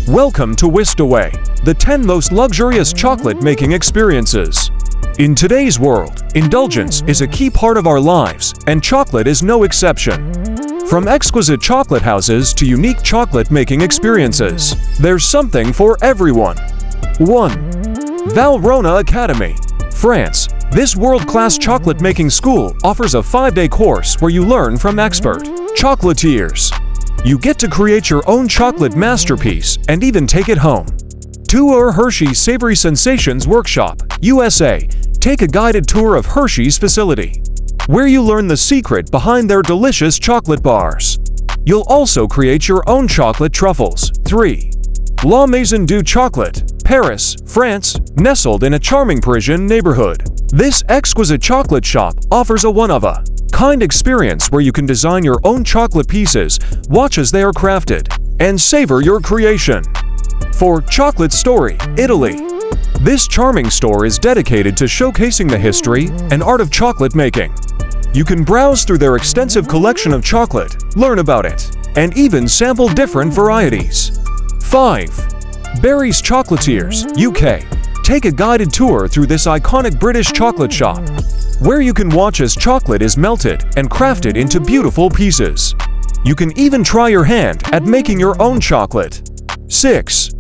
Welcome to Whisked Away, the 10 most luxurious chocolate-making experiences. In today's world, indulgence is a key part of our lives, and chocolate is no exception. From exquisite chocolate houses to unique chocolate-making experiences, there's something for everyone. 1. Valrhona Academy, France. This world-class chocolate-making school offers a 5-day course where you learn from expert chocolatiers. You get to create your own chocolate masterpiece and even take it home. 2. Hershey's Savory Sensations Workshop, USA. Take a guided tour of Hershey's facility, where you learn the secret behind their delicious chocolate bars. You'll also create your own chocolate truffles. 3. La Maison du Chocolat, Paris, France. Nestled in a charming Parisian neighborhood, this exquisite chocolate shop offers a one-of-a-kind experience where you can design your own chocolate pieces, watch as they are crafted, and savor your creation. 4. Chocolate Story, Italy. This charming store is dedicated to showcasing the history and art of chocolate making. You can browse through their extensive collection of chocolate, learn about it, and even sample different varieties. 5. Barry's Chocolatiers, UK. Take a guided tour through this iconic British chocolate shop, where you can watch as chocolate is melted and crafted into beautiful pieces. You can even try your hand at making your own chocolate. 6.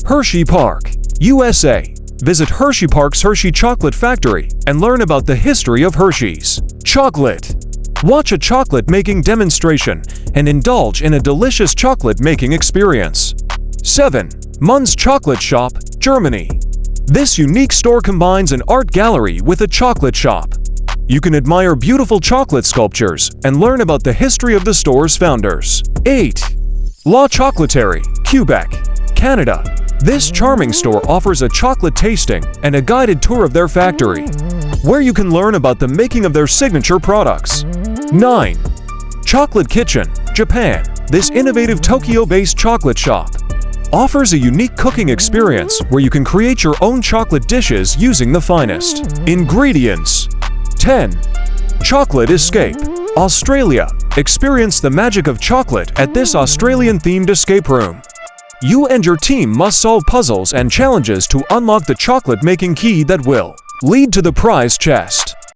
Hershey Park, USA. Visit Hershey Park's Hershey Chocolate Factory and learn about the history of Hershey's chocolate. Watch a chocolate-making demonstration and indulge in a delicious chocolate-making experience. 7. Mund's Chocolate Shop, Germany. This unique store combines an art gallery with a chocolate shop. You can admire beautiful chocolate sculptures and learn about the history of the store's founders. 8. La Chocolatterie, Quebec, Canada. This charming store offers a chocolate tasting and a guided tour of their factory, where you can learn about the making of their signature products. 9. Chocolate Kitchen, Japan. This innovative Tokyo-based chocolate shop offers a unique cooking experience where you can create your own chocolate dishes using the finest ingredients. 10. Chocolate Escape, Australia. Experience the magic of chocolate at this Australian-themed escape room. You and your team must solve puzzles and challenges to unlock the chocolate-making key that will lead to the prize chest.